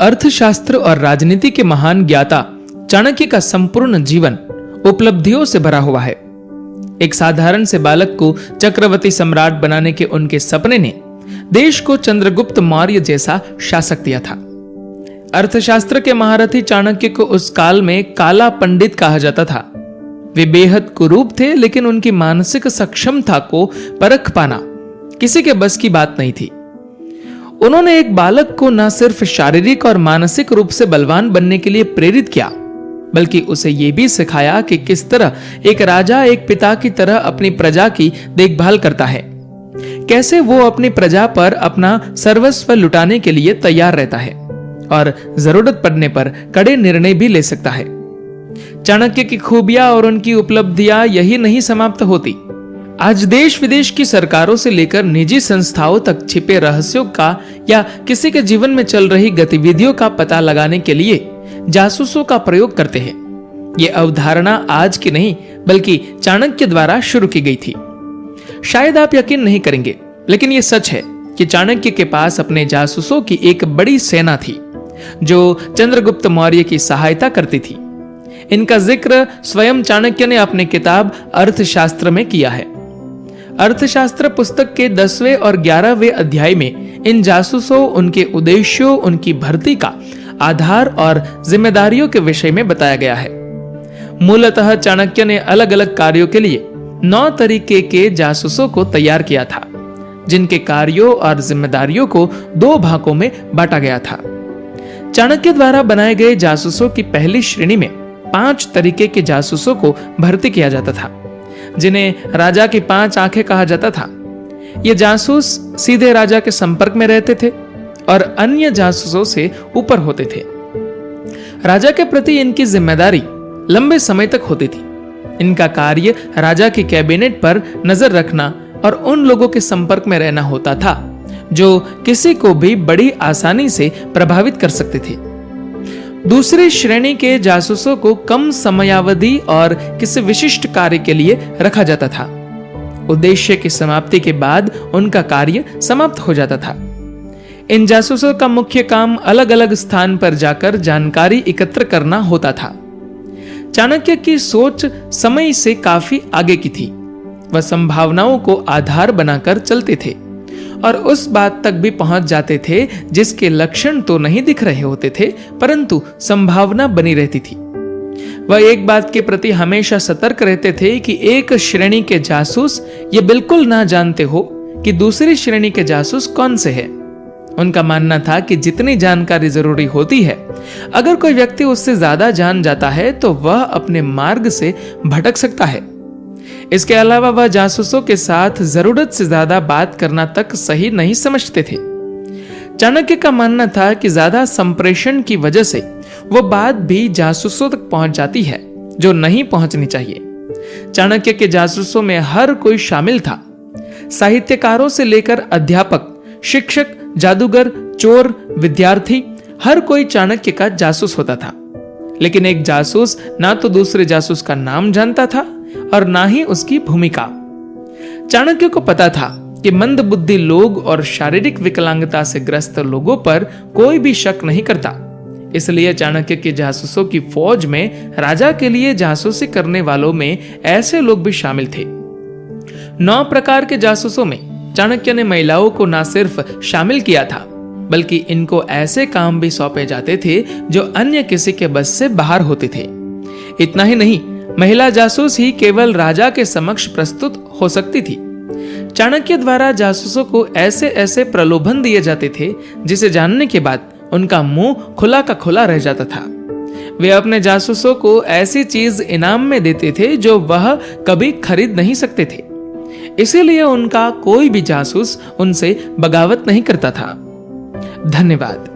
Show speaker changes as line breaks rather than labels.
अर्थशास्त्र और राजनीति के महान ज्ञाता चाणक्य का संपूर्ण जीवन उपलब्धियों से भरा हुआ है। एक साधारण से बालक को चक्रवर्ती सम्राट बनाने के उनके सपने ने देश को चंद्रगुप्त मौर्य जैसा शासक दिया था। अर्थशास्त्र के महारथी चाणक्य को उस काल में काला पंडित कहा जाता था। वे बेहद कुरूप थे, लेकिन उनकी मानसिक सक्षमता को परख पाना किसी के बस की बात नहीं थी। उन्होंने एक बालक को न सिर्फ शारीरिक और मानसिक रूप से बलवान बनने के लिए प्रेरित किया, बल्कि उसे यह भी सिखाया कि किस तरह एक राजा एक पिता की तरह अपनी प्रजा की देखभाल करता है, कैसे वो अपनी प्रजा पर अपना सर्वस्व लुटाने के लिए तैयार रहता है और जरूरत पड़ने पर कड़े निर्णय भी ले सकता है। चाणक्य की खूबियां और उनकी उपलब्धियां यही नहीं समाप्त होती। आज देश विदेश की सरकारों से लेकर निजी संस्थाओं तक छिपे रहस्यों का या किसी के जीवन में चल रही गतिविधियों का पता लगाने के लिए जासूसों का प्रयोग करते हैं। यह अवधारणा आज की नहीं, बल्कि चाणक्य द्वारा शुरू की गई थी। शायद आप यकीन नहीं करेंगे, लेकिन यह सच है कि चाणक्य के पास अपने जासूसों की एक बड़ी सेना थी जो चंद्रगुप्त मौर्य की सहायता करती थी। इनका जिक्र स्वयं चाणक्य ने अपनी किताब अर्थशास्त्र में किया है। अर्थशास्त्र पुस्तक के 10वें और 11वें अध्याय में इन जासूसों, उनके उद्देश्यों, उनकी भर्ती का आधार और जिम्मेदारियों के विषय में बताया गया है। मूलतः चाणक्य ने अलग अलग कार्यों के लिए 9 तरीके के जासूसों को तैयार किया था, जिनके कार्यों और जिम्मेदारियों को 2 भागों में बांटा गया था। चाणक्य द्वारा बनाए गए जासूसों की पहली श्रेणी में 5 तरीके के जासूसों को भर्ती किया जाता था, जिन्हें राजा की 5 आंखें कहा जाता था। ये जासूस सीधे राजा के संपर्क में रहते थे और अन्य जासूसों से ऊपर होते थे। राजा के प्रति इनकी जिम्मेदारी लंबे समय तक होती थी। इनका कार्य राजा की कैबिनेट पर नजर रखना और उन लोगों के संपर्क में रहना होता था जो किसी को भी बड़ी आसानी से प्रभावित कर सकते थे। दूसरी श्रेणी के जासूसों को कम समयावधि और किसी विशिष्ट कार्य के लिए रखा जाता था। उद्देश्य की समाप्ति के बाद उनका कार्य समाप्त हो जाता था। इन जासूसों का मुख्य काम अलग अलग स्थान पर जाकर जानकारी एकत्र करना होता था। चाणक्य की सोच समय से काफी आगे की थी। वह संभावनाओं को आधार बनाकर चलते थे और उस बात तक भी पहुंच जाते थे जिसके लक्षण तो नहीं दिख रहे होते थे, परंतु संभावना बनी रहती थी। वह एक बात के प्रति हमेशा सतर्क रहते थे कि एक श्रेणी के जासूस ये बिल्कुल ना जानते हो कि दूसरी श्रेणी के जासूस कौन से हैं। उनका मानना था कि जितनी जानकारी जरूरी होती है, अगर कोई व्यक्ति उससे ज्यादा जान जाता है तो वह अपने मार्ग से भटक सकता है। इसके अलावा वह जासूसों के साथ जरूरत से ज्यादा बात करना तक सही नहीं समझते थे। चाणक्य का मानना था कि ज्यादा संप्रेषण की वजह से वो बात भी जासूसों तक पहुंच जाती है जो नहीं पहुंचनी चाहिए। चाणक्य के जासूसों में हर कोई शामिल था। साहित्यकारों से लेकर अध्यापक, शिक्षक, जादूगर, चोर, विद्यार्थी, हर कोई चाणक्य का जासूस होता था। लेकिन एक जासूस ना तो दूसरे जासूस का नाम जानता था और ना ही उसकी भूमिका। चाणक्य को पता था कि मंदबुद्धि लोग और शारीरिक विकलांगता से ग्रस्त लोगों पर कोई भी शक नहीं करता। इसलिए चाणक्य के जासूसों की फौज में राजा के लिए जासूसी करने वालों में ऐसे लोग भी शामिल थे। 9 प्रकार के जासूसों में चाणक्य ने महिलाओं को न सिर्फ शामिल किया था, बल्कि इनको ऐसे काम भी सौंपे जाते थे जो अन्य किसी के बस से बाहर होते थे। इतना ही नहीं, महिला जासूस ही केवल राजा के समक्ष प्रस्तुत हो सकती थी। चाणक्य द्वारा जासूसों को ऐसे ऐसे प्रलोभन दिए जाते थे जिसे जानने के बाद उनका मुंह खुला का खुला रह जाता था। वे अपने जासूसों को ऐसी चीज इनाम में देते थे जो वह कभी खरीद नहीं सकते थे। इसीलिए उनका कोई भी जासूस उनसे बगावत नहीं करता था। धन्यवाद।